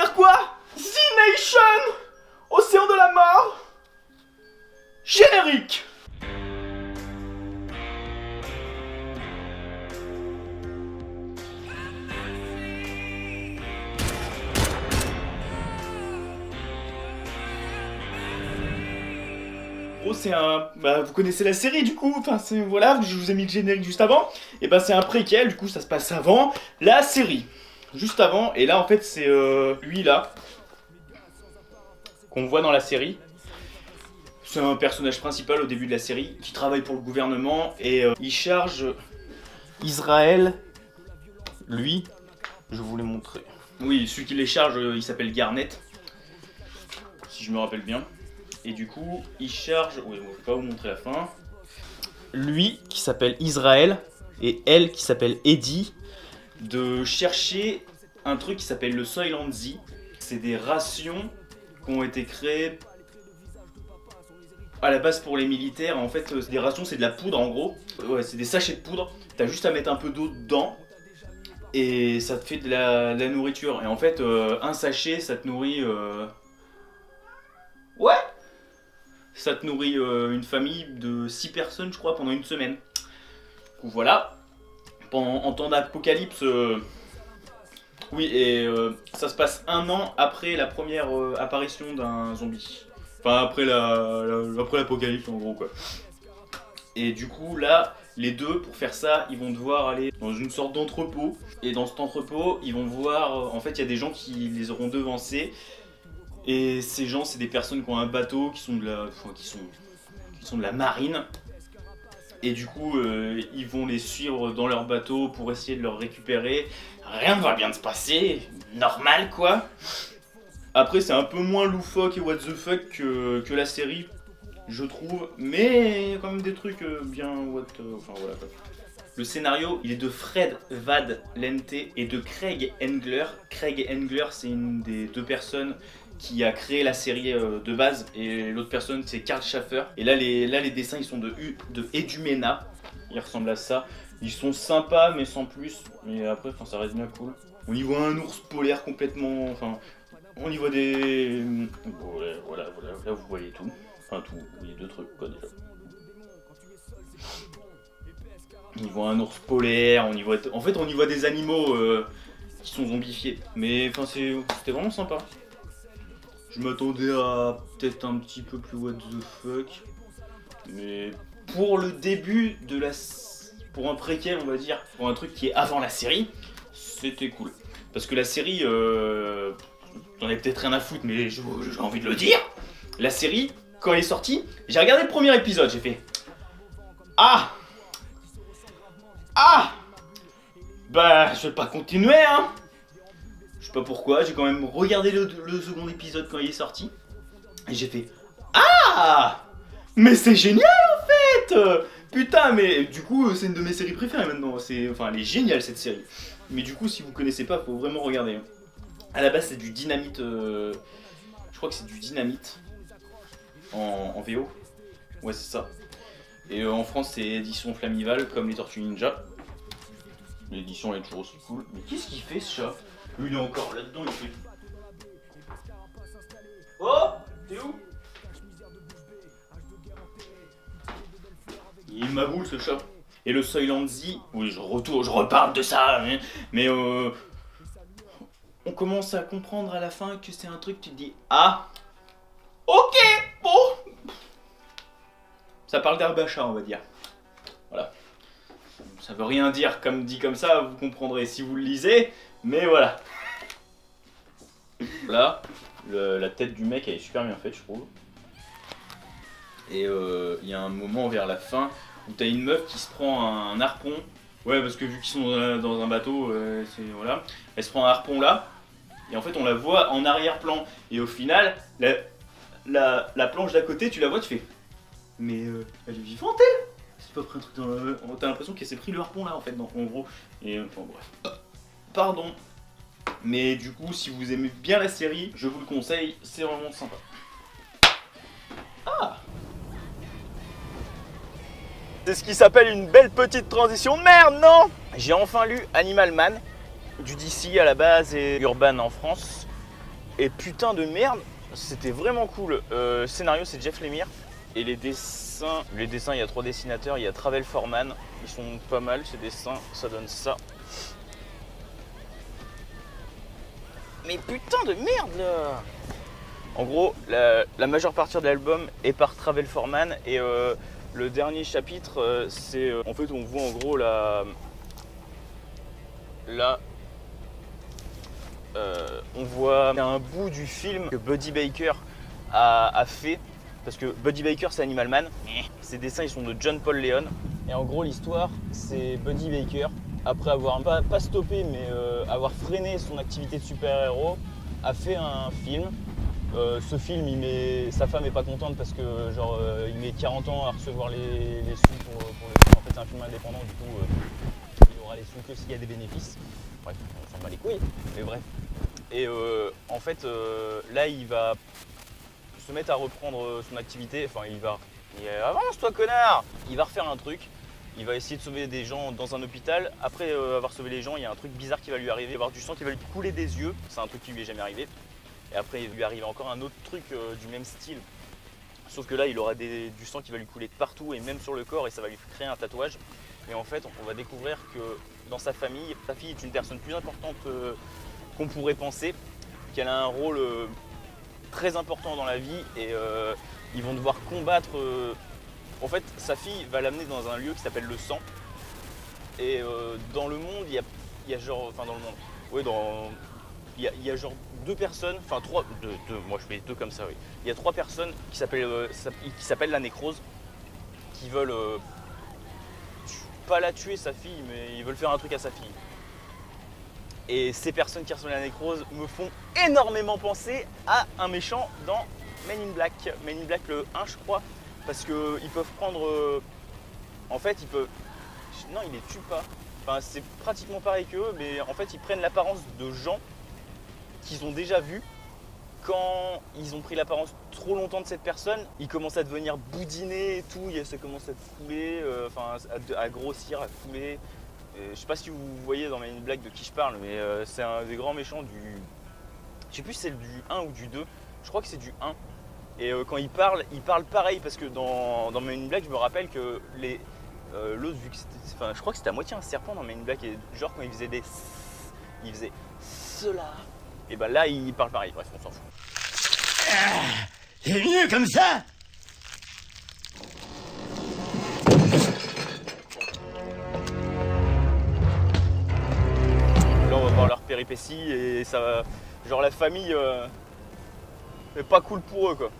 dire quoi? The Nation, Océan de la mort, générique. C'est un... Bah, vous connaissez la série du coup, enfin c'est... Voilà, je vous ai mis le générique juste avant. Et bah c'est un préquel, du coup ça se passe avant la série. Juste avant, et là en fait c'est lui là, qu'on voit dans la série. C'est un personnage principal au début de la série, qui travaille pour le gouvernement, et il charge Israël, lui, je vous l'ai montré. Oui, celui qui les charge, il s'appelle Garnett, si je me rappelle bien. Et du coup, il charge... Oui, bon, je vais pas vous montrer la fin. Lui, qui s'appelle Israël, et elle, qui s'appelle Eddie, de chercher un truc qui s'appelle le Soylent Z. C'est des rations qui ont été créées à la base pour les militaires. En fait, des rations, c'est de la poudre en gros. Ouais, c'est des sachets de poudre. T'as juste à mettre un peu d'eau dedans. Et ça te fait de la nourriture. Et en fait, un sachet, ça te nourrit... Ouais! Ça te nourrit une famille de 6 personnes, je crois, pendant une semaine. Donc voilà. En temps d'apocalypse... Oui, et ça se passe 1 an après la première apparition d'un zombie. Enfin, après l'apocalypse, en gros, quoi. Et du coup, là, les deux, pour faire ça, ils vont devoir aller dans une sorte d'entrepôt. Et dans cet entrepôt, ils vont voir... en fait, il y a des gens qui les auront devancés. Et ces gens, c'est des personnes qui ont un bateau, qui sont de la marine. Et du coup, ils vont les suivre dans leur bateau pour essayer de leur récupérer. Rien ne va bien se passer, normal quoi. Après, c'est un peu moins loufoque et what the fuck que la série, je trouve. Mais il y a quand même des trucs bien enfin voilà quoi. Le scénario, il est de Fred Van Lente et de Craig Engler. Craig Engler, c'est une des 2 personnes qui a créé la série de base, et l'autre personne c'est Karl Schaffer. Et là les dessins ils sont de Edu Mena, ils ressemblent à ça. Ils sont sympas mais sans plus, mais après ça reste bien cool. On y voit un ours polaire complètement, enfin on y voit des... Voilà, là vous voyez tout. Enfin tout, vous voyez 2 trucs quoi déjà. On y voit un ours polaire, on y voit... En fait on y voit des animaux qui sont zombifiés. Mais enfin c'était vraiment sympa. Je m'attendais à peut-être un petit peu plus what the fuck. Mais pour le début de la... Pour un préquel on va dire, pour un truc qui est avant la série, c'était cool. Parce que la série, j'en ai peut-être rien à foutre mais j'ai envie de le dire. La série, quand elle est sortie, j'ai regardé le premier épisode, j'ai fait... Ah! Bah je vais pas continuer hein. Je sais pas pourquoi, j'ai quand même regardé le second épisode quand il est sorti. Et j'ai fait... Ah! Mais c'est génial en fait! Putain, mais du coup, c'est une de mes séries préférées maintenant. Enfin, elle est géniale cette série. Mais du coup, si vous connaissez pas, faut vraiment regarder. À la base, c'est du Dynamite... Je crois que c'est du Dynamite. En VO. Ouais, c'est ça. Et en France, c'est édition Flamival, comme les Tortues Ninja. L'édition est toujours aussi cool. Mais qu'est-ce qu'il fait ce chat? Lui il est encore là-dedans, il fait... Oh! T'es où? Il est ma boule ce chat. Et le Soylent Z, oui je reparle de ça, hein, mais on commence à comprendre à la fin que c'est un truc, tu te dis... Ah! Ok! Bon! Ça parle d'Herbacha on va dire. Voilà. Ça veut rien dire comme dit comme ça, vous comprendrez si vous le lisez, mais voilà. Là, la tête du mec elle est super bien faite je trouve. Et il y a un moment vers la fin où t'as une meuf qui se prend un harpon. Ouais parce que vu qu'ils sont dans un bateau, voilà. Elle se prend un harpon là, et en fait on la voit en arrière-plan. Et au final, la planche d'à côté tu la vois, tu fais... Mais elle est vivante elle. C'est pas pris un truc dans le... T'as l'impression qu'elle s'est pris le harpon là en fait, en gros. Et enfin bref. Pardon. Mais du coup, si vous aimez bien la série, je vous le conseille, c'est vraiment sympa. Ah! C'est ce qui s'appelle une belle petite transition de merde, non? J'ai enfin lu Animal Man, du DC à la base et Urban en France. Et putain de merde, c'était vraiment cool. Scénario, c'est Jeff Lemire. Et les dessins, il y a 3 dessinateurs. Il y a Travel Foreman. Ils sont pas mal ces dessins. Ça donne ça. Mais putain de merde là. En gros, la majeure partie de l'album est par Travel Foreman. Et le dernier chapitre, c'est... en fait, on voit en gros on voit un bout du film que Buddy Baker a fait. Parce que Buddy Baker, c'est Animal Man. Ses dessins, ils sont de John Paul Leon. Et en gros, l'histoire, c'est Buddy Baker, après avoir pas stoppé, mais avoir freiné son activité de super-héros, a fait un film. Ce film, sa femme est pas contente parce que genre il met 40 ans à recevoir les sous pour le film. En fait, c'est un film indépendant, du coup, il aura les sous que s'il y a des bénéfices. Bref, on s'en bat les couilles, mais bref. Et en fait, là, il va se mettre à reprendre son activité. Enfin, avance-toi, connard! Il va refaire un truc. Il va essayer de sauver des gens dans un hôpital. Après avoir sauvé les gens, il y a un truc bizarre qui va lui arriver. Il va avoir du sang qui va lui couler des yeux. C'est un truc qui lui est jamais arrivé. Et après, il lui arrive encore un autre truc du même style. Sauf que là, il aura du sang qui va lui couler de partout et même sur le corps et ça va lui créer un tatouage. Et en fait, on va découvrir que dans sa famille, sa fille est une personne plus importante qu'on pourrait penser. Qu'elle a un rôle très important dans la vie et ils vont devoir combattre... En fait, sa fille va l'amener dans un lieu qui s'appelle le sang. Et dans le monde, il y a genre... Enfin, dans le monde... Oui, il y a genre 2 personnes, enfin 3, moi je fais 2 comme ça, oui. Il y a 3 personnes qui s'appellent la nécrose, qui veulent pas la tuer sa fille, mais ils veulent faire un truc à sa fille. Et ces personnes qui ressemblent à la nécrose me font énormément penser à un méchant dans Men in Black. Men in Black le 1 je crois, parce qu'ils peuvent prendre... en fait ils peuvent... Non, ils les tuent pas. Enfin c'est pratiquement pareil qu'eux, mais en fait ils prennent l'apparence de gens qu'ils ont déjà vu. Quand ils ont pris l'apparence trop longtemps de cette personne, ils commencent à devenir boudinés et tout, ça commence à couler, à grossir, à couler. Je sais pas si vous voyez dans Men in Black de qui je parle, mais c'est un des grands méchants du... Je sais plus si c'est du 1 ou du 2, je crois que c'est du 1. Et quand il parle pareil, parce que dans Men in Black, je me rappelle que l'autre, vu que c'était... je crois que c'était à moitié un serpent dans Men in Black, et genre quand il faisait il faisait cela. Et ben là, il parle pareil, bref, on s'en fout. C'est mieux comme ça. Là, on va voir leur péripéties et ça va... Genre la famille est pas cool pour eux, quoi.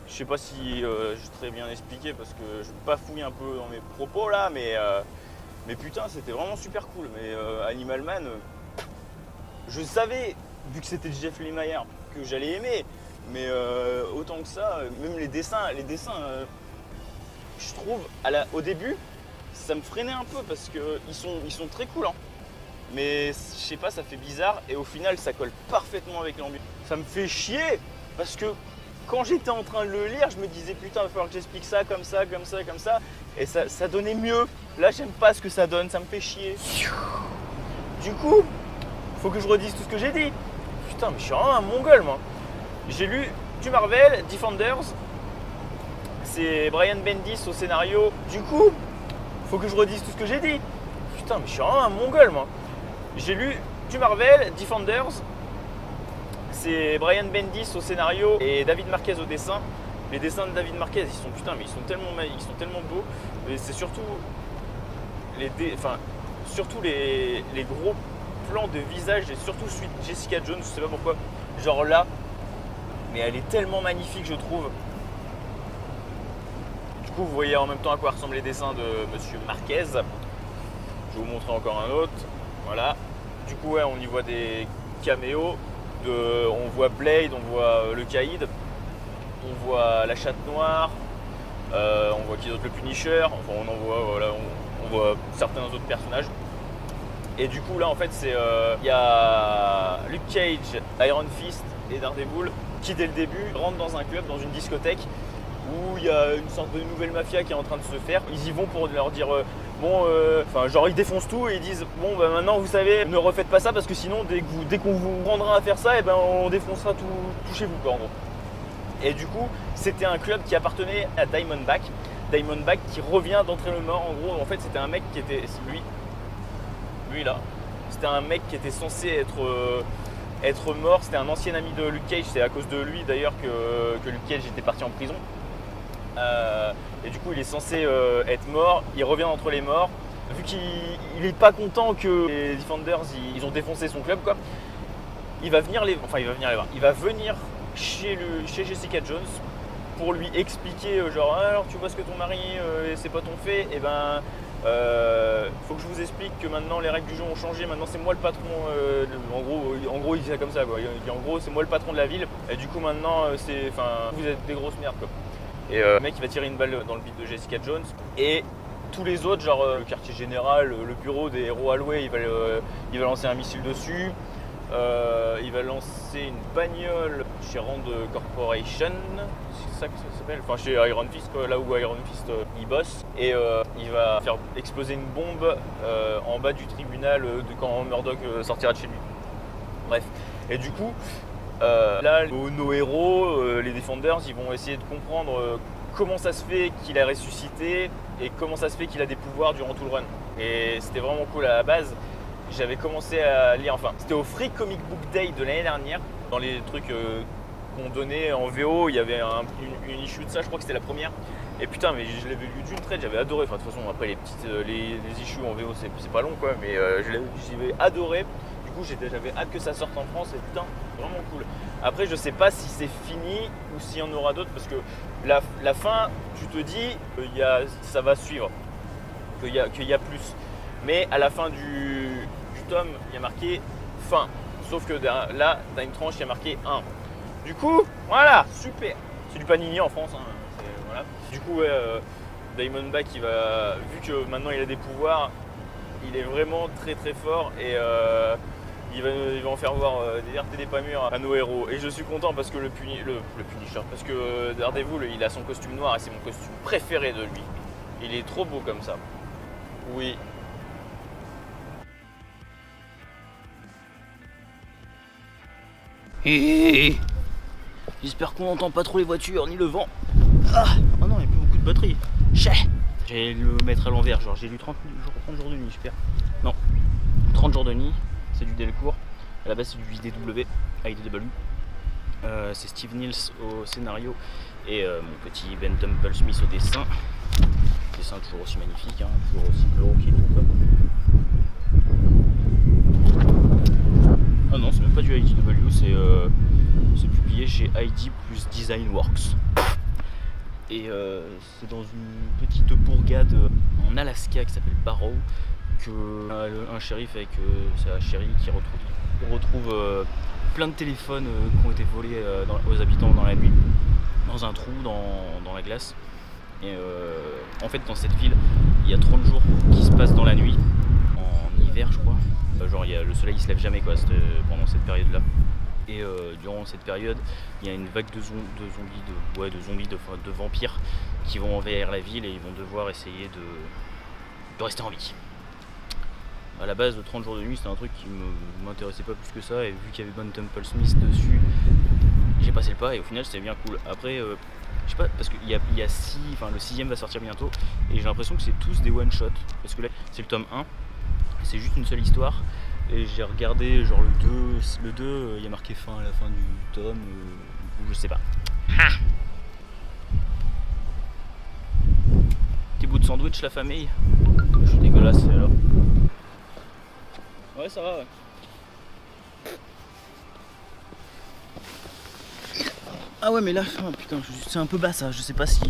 Je sais pas si je très bien expliqué parce que je bafouille un peu dans mes propos là, mais putain, c'était vraiment super cool. Mais Animal Man... je savais, vu que c'était Jeff Lemire, que j'allais aimer, mais autant que ça, même les dessins, je trouve, au début, ça me freinait un peu parce qu'ils sont très cool, hein. Mais je sais pas, ça fait bizarre et au final, ça colle parfaitement avec l'ambiance. Ça me fait chier parce que quand j'étais en train de le lire, je me disais putain, il va falloir que j'explique ça, comme ça, comme ça, comme ça, et ça donnait mieux. Là, j'aime pas ce que ça donne, ça me fait chier. Du coup, faut que je redise tout ce que j'ai dit. Putain, mais je suis vraiment un mongol, moi. J'ai lu du Marvel, Defenders. C'est Brian Bendis au scénario. Du coup, faut que je redise tout ce que j'ai dit. Putain, mais je suis vraiment un mongol, moi. J'ai lu du Marvel, Defenders. C'est Brian Bendis au scénario et David Marquez au dessin. Les dessins de David Marquez, ils sont tellement beaux. Mais c'est surtout les gros plan de visage et surtout celui de Jessica Jones, je sais pas pourquoi, genre là, mais elle est tellement magnifique, je trouve. Du coup, vous voyez en même temps à quoi ressemblent les dessins de Monsieur Marquez. Je vais vous montrer encore un autre. Voilà. Du coup, ouais, on y voit des caméos. On voit Blade, on voit le Caïd, on voit la Chatte Noire, on voit qui d'autre, le Punisher. Enfin, on voit certains autres personnages. Et du coup là en fait il y a Luke Cage, Iron Fist et Daredevil qui dès le début rentrent dans un club, dans une discothèque où il y a une sorte de nouvelle mafia qui est en train de se faire. Ils y vont pour leur dire bon, genre ils défoncent tout et ils disent bon bah maintenant vous savez, ne refaites pas ça parce que sinon dès qu'on vous prendra à faire ça, et ben on défoncera tout chez vous quoi en gros. Et du coup c'était un club qui appartenait à Diamondback qui revient d'entraîner le mort. En gros en fait c'était un mec qui était lui là, c'était un mec qui était censé être mort, c'était un ancien ami de Luke Cage, c'est à cause de lui d'ailleurs que Luke Cage était parti en prison. Et du coup il est censé être mort, il revient entre les morts, vu qu'il est pas content que les Defenders ils ont défoncé son club quoi, il va venir chez Jessica Jones pour lui expliquer genre alors tu vois ce que ton mari et ses potes ont fait, et ben faut que je vous explique que maintenant les règles du jeu ont changé, maintenant c'est moi le patron, en gros il dit ça comme ça quoi, il dit en gros c'est moi le patron de la ville et du coup maintenant vous êtes des grosses merdes quoi. Et le mec il va tirer une balle dans le bide de Jessica Jones et tous les autres, genre le quartier général, le bureau des héros Hallway, il va lancer un missile dessus, il va lancer une bagnole chez Rand Corporation, c'est ça que ça s'appelle, enfin chez Iron Fist, là où Iron Fist il bosse, et il va faire exploser une bombe en bas du tribunal quand Murdoch sortira de chez lui. Bref, et du coup là, nos héros, les Defenders, ils vont essayer de comprendre comment ça se fait qu'il a ressuscité et comment ça se fait qu'il a des pouvoirs durant tout le run. Et c'était vraiment cool à la base. J'avais commencé à lire, c'était au Free Comic Book Day de l'année dernière. Dans les trucs qu'on donnait en VO, il y avait une issue de ça, je crois que c'était la première. Et putain, mais je l'avais lu d'une traite, j'avais adoré. Enfin, de toute façon, après les issues en VO, c'est pas long quoi, mais j'avais adoré. Du coup j'avais hâte que ça sorte en France et putain vraiment cool. Après je sais pas si c'est fini ou s'il y en aura d'autres parce que la fin tu te dis ça va suivre, qu'il y a plus. Mais à la fin du tome il y a marqué fin. Sauf que là t'as une tranche, il y a marqué 1. Du coup voilà, super. C'est du Panini en France hein, voilà. Du coup Diamondback vu que maintenant il a des pouvoirs, il est vraiment très très fort et il va en faire voir des RT des pas mûrs à nos héros. Et je suis content parce que le Punisher, parce que Daredevil il a son costume noir et c'est mon costume préféré de lui. Il est trop beau comme ça. Oui. J'espère qu'on n'entend pas trop les voitures ni le vent. Oh non, il n'y a plus beaucoup de batterie. J'allais le mettre à l'envers, genre j'ai lu 30 jours de nuit, j'espère. Non, 30 jours de nuit, c'est du Delcourt. À la base c'est du IDW, c'est Steve Niels au scénario et mon petit Ben Temple Smith au dessin. Le dessin toujours aussi magnifique, hein, toujours aussi beau qu'il est quoi. Ah non, c'est même pas du IDW, c'est publié chez ID plus Design Works. Et c'est dans une petite bourgade en Alaska qui s'appelle Barrow que un shérif avec sa chérie qui retrouve plein de téléphones qui ont été volés aux habitants dans la nuit, dans un trou dans la glace. Et en fait dans cette ville il y a 30 jours qui se passent dans la nuit, en hiver je crois. Genre le soleil il se lève jamais quoi, pendant cette période là. Et durant cette période, il y a une vague de zombies, de vampires qui vont envahir la ville et ils vont devoir essayer de rester en vie. À la base, 30 jours de nuit, c'était un truc qui m'intéressait pas plus que ça, et vu qu'il y avait Ben Temple Smith dessus, j'ai passé le pas et au final c'était bien cool. Après, je sais pas, parce qu'il y a le 6ème va sortir bientôt, et j'ai l'impression que c'est tous des one-shots, parce que là c'est le tome 1, c'est juste une seule histoire. Et j'ai regardé genre le 2, il y a marqué fin à la fin du tome, ou je sais pas. Petit bout de sandwich la famille. Je suis dégueulasse alors. Ouais ça va ouais. Ah ouais mais là, putain, c'est un peu bas ça, je sais pas si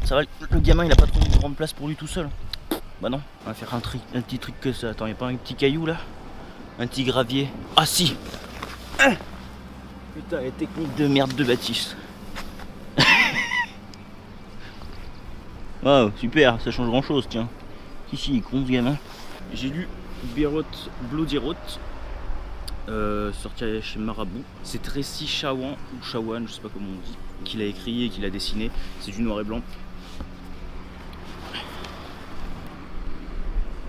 ça va, le gamin il a pas trop de grande place pour lui tout seul. Bah non, on va faire un petit truc que ça. Attends, y'a pas un petit caillou là? Un petit gravier. Ah si! Putain, les techniques de merde de Baptiste. Waouh, super, ça change grand chose, tiens. Si, il est con ce gamin. J'ai lu Beirut Bloody Road, sorti chez Marabout. C'est Tracy Chawan, ou Chawan, je sais pas comment on dit, qui l'a écrit et qui l'a dessiné. C'est du noir et blanc.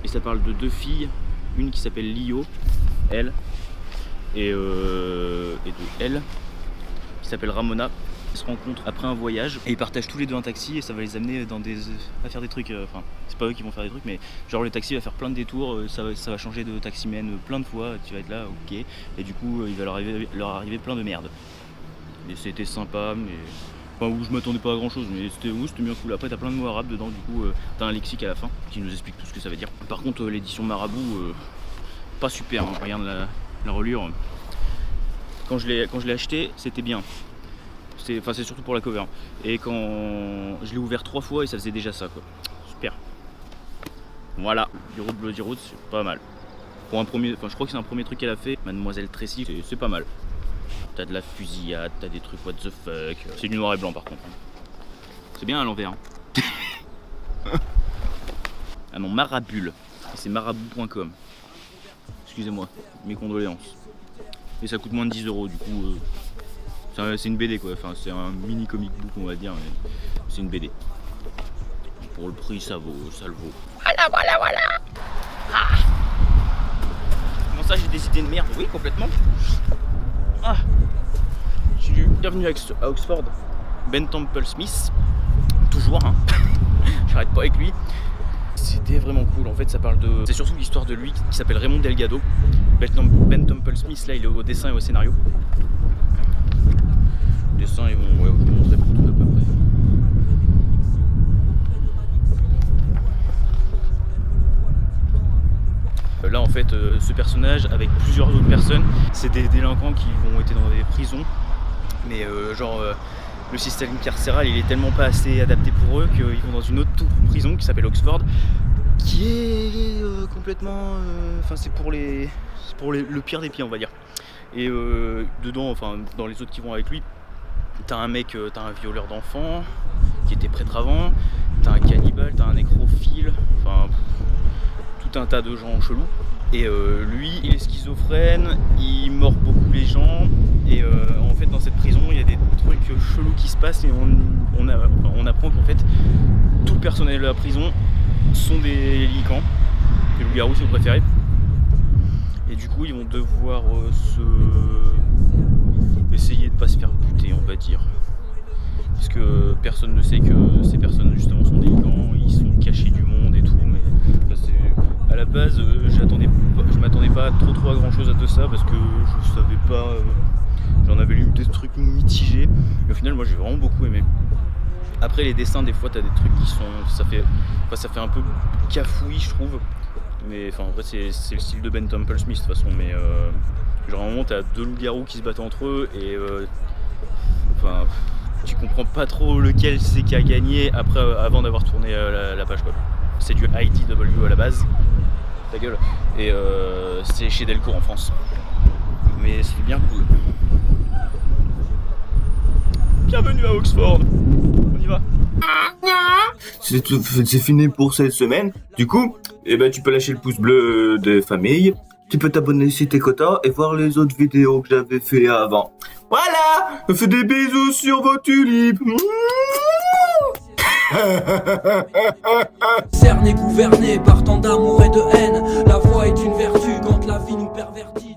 ça parle de 2 filles, une qui s'appelle Lio, elle, et de elle, qui s'appelle Ramona. Ils se rencontrent après un voyage et ils partagent tous les deux un taxi et ça va les amener à faire des trucs, enfin c'est pas eux qui vont faire des trucs mais genre le taxi va faire plein de détours, ça va changer de taximène plein de fois, tu vas être là ok, et du coup il va leur arriver plein de merde. Et c'était sympa mais... Enfin où je m'attendais pas à grand chose mais c'était bien cool. Après t'as plein de mots arabes dedans, du coup t'as un lexique à la fin qui nous explique tout ce que ça veut dire. Par contre l'édition Marabout, pas super, hein. Regarde la reliure. Quand je l'ai acheté c'était bien. C'est surtout pour la cover. Et quand je l'ai ouvert 3 fois et ça faisait déjà ça quoi. Super. Voilà, du Road Bloody Road, c'est pas mal. Pour un premier, enfin je crois que c'est un premier truc qu'elle a fait, Mademoiselle Tracy, c'est pas mal. T'as de la fusillade, t'as des trucs what the fuck. C'est du noir et blanc par contre. C'est bien à l'envers. Hein. Ah non, Marabule. C'est marabout.com. Excusez-moi, mes condoléances. Et ça coûte moins de 10 € du coup. C'est une BD quoi, enfin c'est un mini comic book on va dire, mais c'est une BD. Pour le prix ça le vaut. Voilà. Ah. Comment ça j'ai des idées de merde? Oui complètement. Ah. Bienvenue à Oxford. Ben Temple Smith. Toujours hein. J'arrête pas avec lui. C'était vraiment cool, en fait ça parle de... C'est surtout l'histoire de lui qui s'appelle Raymond Delgado. Ben Temple Smith là il est au dessin et au scénario. Les dessins ils vont... Ouais, je vous montrerai pour tout à peu près. Là en fait ce personnage avec plusieurs autres personnes, c'est des délinquants qui vont être dans des prisons. Mais le système carcéral il est tellement pas assez adapté pour eux qu'ils vont dans une autre prison qui s'appelle Oxford, qui est complètement... Enfin c'est pour le pire des pires on va dire. Et dedans, enfin dans les autres qui vont avec lui, t'as un mec, t'as un violeur d'enfants qui était prêtre avant, t'as un cannibale, t'as un nécrophile, enfin tout un tas de gens chelous. Et lui il est schizophrène, il mord beaucoup les gens. Et en fait dans cette prison il y a des trucs chelous qui se passent et on apprend qu'en fait tout le personnel de la prison sont des licans, des loups-garous si vous préférez. Et du coup ils vont devoir essayer de pas se faire buter on va dire. Parce que personne ne sait que ces personnes justement sont délinquants, ils sont cachés du monde et tout, mais à la base je m'attendais pas trop à grand chose de ça parce que je savais pas, j'en avais lu des trucs mitigés, mais au final moi j'ai vraiment beaucoup aimé. Après les dessins des fois t'as des trucs qui sont, ça fait un peu cafouille je trouve, mais enfin en vrai c'est le style de Ben Temple Smith de toute façon, mais genre à un moment t'as 2 loups-garous qui se battent entre eux et enfin tu comprends pas trop lequel c'est qui a gagné après avant d'avoir tourné la page quoi. C'est du IDW à la base, ta gueule, et c'est chez Delcourt en France, mais c'est bien cool. Bienvenue à Oxford, on y va. C'est fini pour cette semaine. Du coup, tu peux lâcher le pouce bleu de famille. Tu peux t'abonner si t'es quota et voir les autres vidéos que j'avais fait avant. Voilà, je fais des bisous sur vos tulipes. Cerné, gouverné par tant d'amour et de haine, la foi est une vertu quand la vie nous pervertit.